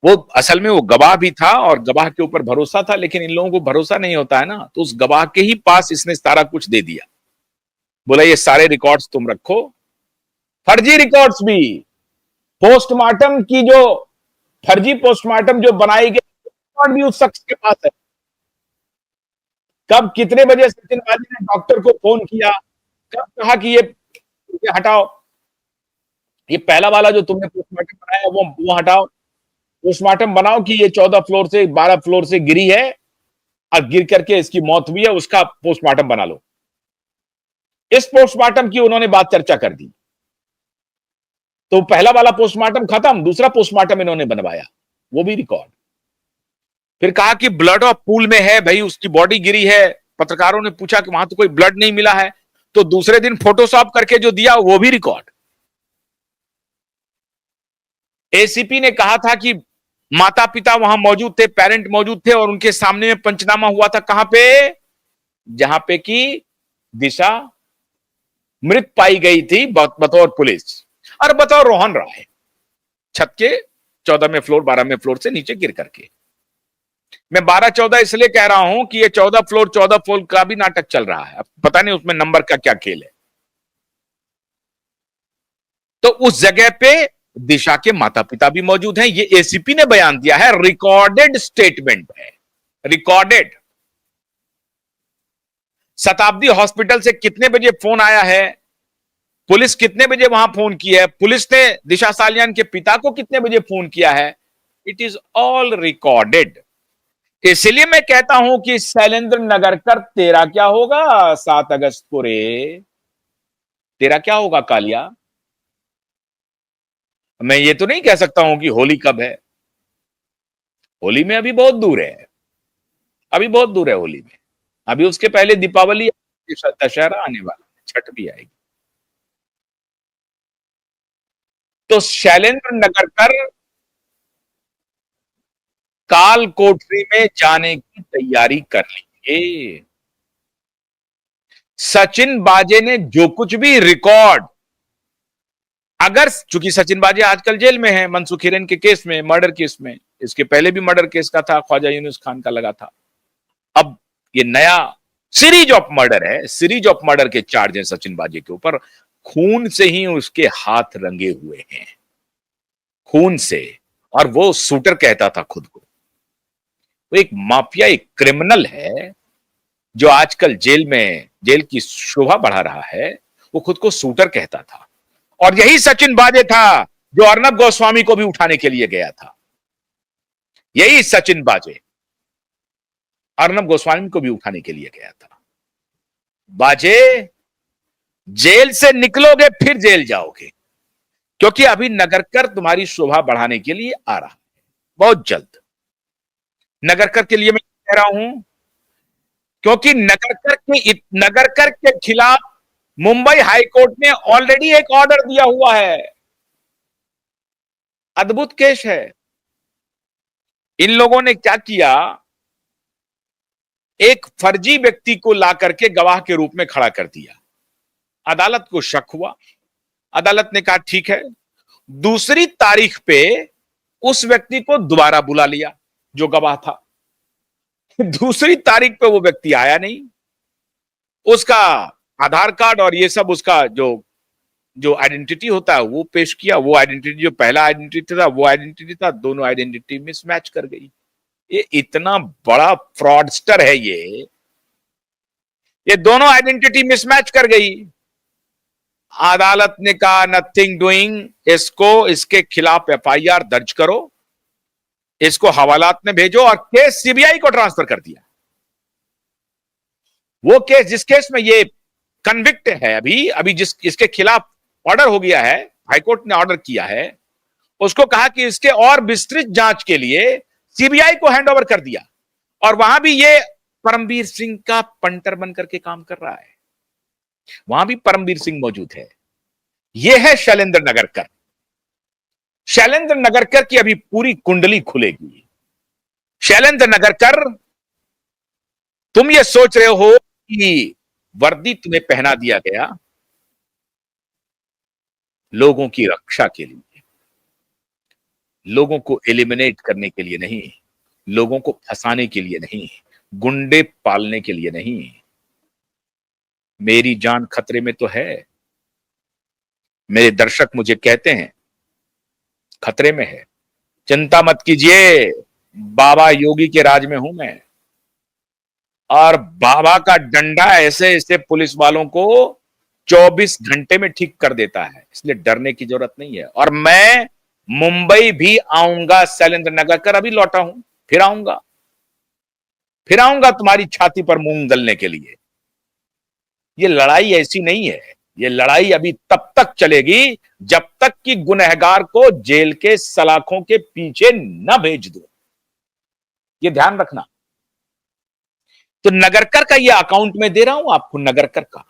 वो असल में वो गवाह भी था और गवाह के ऊपर भरोसा था, लेकिन इन लोगों को भरोसा नहीं होता है ना, तो उस गवाह के ही पास इसने सारा कुछ दे दिया। बोला ये सारे रिकॉर्ड्स तुम रखो, फर्जी रिकॉर्ड्स भी, पोस्टमार्टम की जो फर्जी पोस्टमार्टम जो बनाई गई रिकॉर्ड भी उस शख्स के पास है। कब कितने बजे सचिन बाजी ने डॉक्टर को फोन किया, कब कहा कि ये हटाओ, ये पहला वाला जो तुमने पोस्टमार्टम बनाया वो हटाओ, पोस्टमार्टम बनाओ कि ये 14 फ्लोर से 12 फ्लोर से गिरी है और गिर करके इसकी मौत हुई है, उसका पोस्टमार्टम बना लो। इस पोस्टमार्टम की उन्होंने बात चर्चा कर दी। तो पहला वाला पोस्टमार्टम खत्म, दूसरा पोस्टमार्टम इन्होंने बनवाया, वो भी रिकॉर्ड। फिर कहा कि ब्लड ऑफ पूल में है, भाई उसकी बॉडी गिरी है। पत्रकारों ने पूछा कि वहां तो कोई ब्लड नहीं मिला है, तो दूसरे दिन फोटोशॉप करके जो दिया वो भी रिकॉर्ड। एसीपी ने कहा था कि माता पिता वहां मौजूद थे, पेरेंट मौजूद थे और उनके सामने में पंचनामा हुआ था। कहां पे? जहां पे कि दिशा मृत पाई गई थी बतौर पुलिस और बतौर रोहन राय, छत के 14वें फ्लोर 12वें फ्लोर से नीचे गिर करके। मैं 12-14 इसलिए कह रहा हूं कि ये 14 फ्लोर का भी नाटक चल रहा है, अब पता नहीं उसमें नंबर का क्या खेल है। तो उस जगह पे दिशा के माता पिता भी मौजूद हैं, ये एसीपी ने बयान दिया है, रिकॉर्डेड स्टेटमेंट है, रिकॉर्डेड। शताब्दी हॉस्पिटल से कितने बजे फोन आया है, पुलिस कितने बजे वहां फोन की है, पुलिस ने दिशा सालियान के पिता को कितने बजे फोन किया है, इट इज ऑल रिकॉर्डेड। इसलिए मैं कहता हूं कि शैलेंद्र नगरकर तेरा क्या होगा 7 अगस्त को रे, तेरा क्या होगा कालिया। मैं ये तो नहीं कह सकता हूं कि होली कब है, होली में अभी बहुत दूर है, अभी बहुत दूर है होली में, अभी उसके पहले दीपावली, दशहरा आने वाला है, छठ भी आएगी। तो शैलेंद्र नगरकर काल कोठरी में जाने की तैयारी कर लीजिए। सचिन बाजे ने जो कुछ भी रिकॉर्ड, अगर चूंकि सचिन बाजे आजकल जेल में है मनसुख हिरेन के केस में, मर्डर केस में, इसके पहले भी मर्डर केस का था, ख्वाजा यूनुस खान का लगा था, अब ये नया सीरीज ऑफ मर्डर है, सीरीज ऑफ मर्डर के चार्ज हैं सचिन बाजे के ऊपर। खून से ही उसके हाथ रंगे हुए हैं, खून से। और वो शूटर कहता था खुद को, वो एक माफिया, एक क्रिमिनल है जो आजकल जेल में जेल की शोभा बढ़ा रहा है, वो खुद को शूटर कहता था। और यही सचिन बाजे था जो अर्नब गोस्वामी को भी उठाने के लिए गया था, यही सचिन बाजे अर्नब गोस्वामी को भी उठाने के लिए गया था। बाजे, जेल से निकलोगे फिर जेल जाओगे, क्योंकि अभी नगरकर तुम्हारी शोभा बढ़ाने के लिए आ रहा है बहुत जल्द। नगरकर के लिए मैं कह रहा हूं क्योंकि नगरकर के खिलाफ मुंबई हाईकोर्ट ने ऑलरेडी एक ऑर्डर दिया हुआ है। अद्भुत केस है। इन लोगों ने क्या किया, एक फर्जी व्यक्ति को ला करके गवाह के रूप में खड़ा कर दिया, अदालत को शक हुआ, अदालत ने कहा ठीक है, दूसरी तारीख पे उस व्यक्ति को दोबारा बुला लिया जो गवाह था। दूसरी तारीख पे वो व्यक्ति आया नहीं, उसका आधार कार्ड और ये सब, उसका जो जो आइडेंटिटी होता है वो पेश किया, वो आइडेंटिटी जो पहला आइडेंटिटी था वो आइडेंटिटी था, दोनों आइडेंटिटी मिसमैच कर गई। ये इतना बड़ा फ्रॉडस्टर है ये दोनों आइडेंटिटी मिसमैच कर गई। अदालत ने कहा नथिंग डूइंग, इसको इसके खिलाफ एफआईआर दर्ज करो, इसको हवालात में भेजो और केस सीबीआई को ट्रांसफर कर दिया। वो केस जिस केस में ये कन्विक्ट है, अभी जिस इसके खिलाफ ऑर्डर हो गया है, हाईकोर्ट ने ऑर्डर किया है, उसको कहा कि इसके और विस्तृत जांच के लिए सीबीआई को हैंड ओवर कर दिया। और वहां भी ये परमवीर सिंह का पंटर बन करके काम कर रहा है, वहां भी परमवीर सिंह मौजूद है। यह है शैलेंद्र नगरकर। शैलेंद्र नगरकर की अभी पूरी कुंडली खुलेगी। शैलेंद्र नगरकर, तुम ये सोच रहे हो कि वर्दी तुम्हें पहना दिया गया लोगों की रक्षा के लिए, लोगों को एलिमिनेट करने के लिए नहीं, लोगों को फंसाने के लिए नहीं, गुंडे पालने के लिए नहीं। मेरी जान खतरे में तो है। मेरे दर्शक मुझे कहते हैं खतरे में है। चिंता मत कीजिए, बाबा योगी के राज में हूं मैं, और बाबा का डंडा ऐसे ऐसे पुलिस वालों को 24 घंटे में ठीक कर देता है, इसलिए डरने की जरूरत नहीं है। और मैं मुंबई भी आऊंगा, शैलेंद्र नगर कर अभी लौटा हूं, फिर आऊंगा तुम्हारी छाती पर मूंग दलने के लिए। ये लड़ाई ऐसी नहीं है, ये लड़ाई अभी तब तक चलेगी जब तक कि गुनहगार को जेल के सलाखों के पीछे न भेज दो। ये ध्यान रखना। तो नगरकर का ये अकाउंट में दे रहा हूं आपको, नगरकर का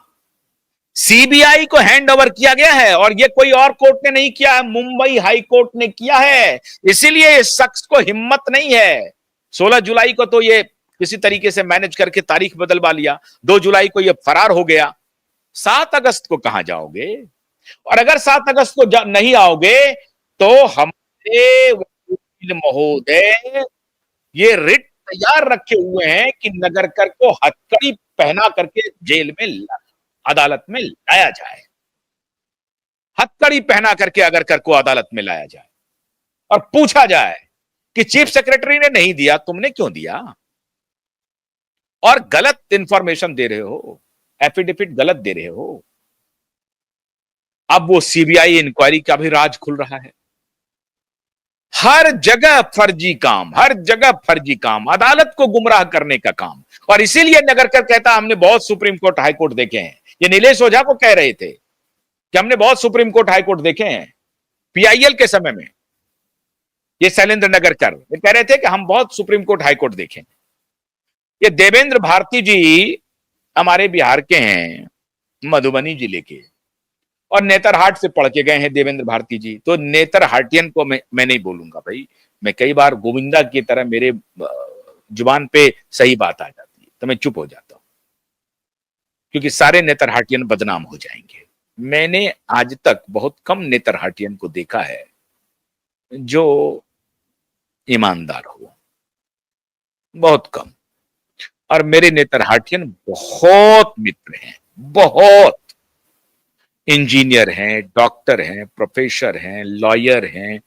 सीबीआई को हैंड ओवर किया गया है, और ये कोई और कोर्ट ने नहीं किया है, मुंबई हाई कोर्ट ने किया है। इसीलिए इस शख्स को हिम्मत नहीं है। 16 जुलाई को तो ये किसी तरीके से मैनेज करके तारीख बदलवा लिया, 2 जुलाई को ये फरार हो गया। 7 अगस्त को कहां जाओगे? और अगर 7 अगस्त को नहीं आओगे तो हमारे वकील महोदय ये रिट तैयार रखे हुए हैं कि नगरकर को हथकड़ी पहना करके जेल में अदालत में लाया जाए। हथकड़ी पहना करके अगर कर को अदालत में लाया जाए और पूछा जाए कि चीफ सेक्रेटरी ने नहीं दिया, तुमने क्यों दिया? और गलत इंफॉर्मेशन दे रहे हो, एफिडेविट गलत दे रहे हो। अब वो सीबीआई इंक्वायरी का भी राज खुल रहा है। हर जगह फर्जी काम, हर जगह फर्जी काम, अदालत को गुमराह करने का काम। और इसीलिए नगरकर कहता हमने बहुत सुप्रीम कोर्ट हाई कोर्ट देखे हैं। ये नीलेश ओझा को कह रहे थे कि हमने बहुत सुप्रीम कोर्ट हाई कोर्ट देखे हैं पीआईएल के समय में। ये शैलेंद्र नगरकर ये कह रहे थे कि हम बहुत सुप्रीम कोर्ट हाई कोर्ट देखे। ये देवेंद्र भारती जी हमारे बिहार के हैं, मधुबनी जिले के, और नेतरहाट से पढ़ के गए हैं देवेंद्र भारती जी। तो नेतरहाटियन को मैं नहीं बोलूंगा भाई, मैं कई बार गोविंदा की तरह मेरे जुबान पे सही बात आ जाती है तो मैं चुप हो जाता हूं, क्योंकि सारे नेतरहाटियन बदनाम हो जाएंगे। मैंने आज तक बहुत कम नेतरहाटियन को देखा है जो ईमानदार हो, बहुत कम। और मेरे नेतरहाटियन बहुत मित्र हैं, बहुत इंजीनियर हैं, डॉक्टर हैं, प्रोफेसर हैं, लॉयर हैं,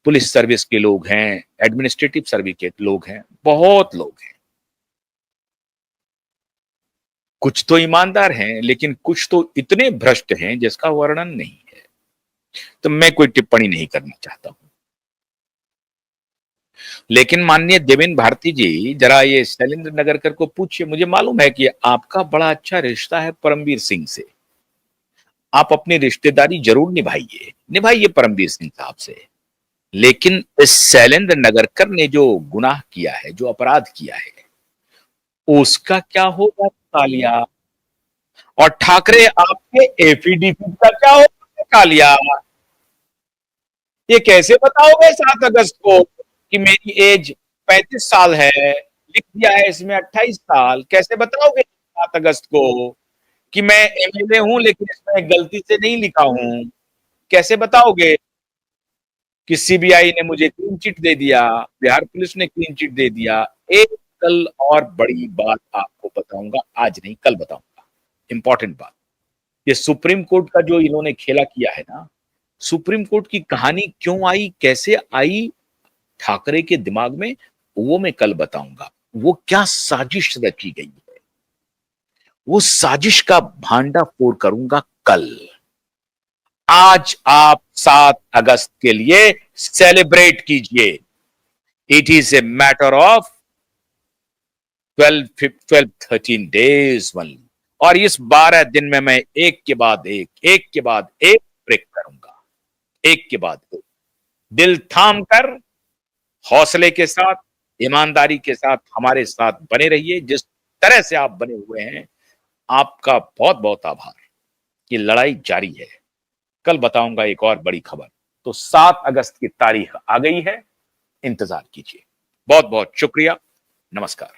पुलिस सर्विस के लोग हैं, एडमिनिस्ट्रेटिव सर्विस के लोग हैं, बहुत लोग हैं। कुछ तो ईमानदार हैं, लेकिन कुछ तो इतने भ्रष्ट हैं जिसका वर्णन नहीं है। तो मैं कोई टिप्पणी नहीं करना चाहता हूं। लेकिन माननीय देवेंद्र भारती जी, जरा ये शैलेंद्र नगरकर को पूछिए। मुझे मालूम है कि आपका बड़ा अच्छा रिश्ता है परमवीर सिंह से, आप अपनी रिश्तेदारी जरूर निभाइए परमवीर सिंह साहब से। लेकिन इस शैलेंद्र नगरकर ने जो गुनाह किया है, जो अपराध किया है, उसका क्या होगा कालिया? और ठाकरे आपके एफिडेविट का क्या होगा कालिया? ये कैसे बताओगे 7 अगस्त को कि मेरी एज 35 साल है, लिख दिया है इसमें 28 साल? कैसे बताओगे 7 अगस्त को कि मैं एमएलए हूं लेकिन इसमें गलती से नहीं लिखा हूं? कैसे बताओगे कि सीबीआई ने मुझे क्लीन चिट दे दिया, बिहार पुलिस ने क्लीन चिट दे दिया? एक कल और बड़ी बात आपको बताऊंगा, आज नहीं कल बताऊंगा, इंपॉर्टेंट बात। ये सुप्रीम कोर्ट का जो इन्होंने खेला किया है ना, सुप्रीम कोर्ट की कहानी क्यों आई, कैसे आई ठाकरे के दिमाग में, वो मैं कल बताऊंगा। वो क्या साजिश रची गई है, वो साजिश का भांडाफोड़ करूंगा कल। आज आप 7 अगस्त के लिए सेलिब्रेट कीजिए। It is a matter of 12-13 days only. और इस 12 दिन में मैं एक के बाद एक ब्रेक करूंगा, एक के बाद एक। दिल थाम कर, हौसले के साथ, ईमानदारी के साथ हमारे साथ बने रहिए, जिस तरह से आप बने हुए हैं। आपका बहुत बहुत आभार। ये लड़ाई जारी है। कल बताऊंगा एक और बड़ी खबर। तो 7 अगस्त की तारीख आ गई है, इंतजार कीजिए। बहुत बहुत शुक्रिया, नमस्कार।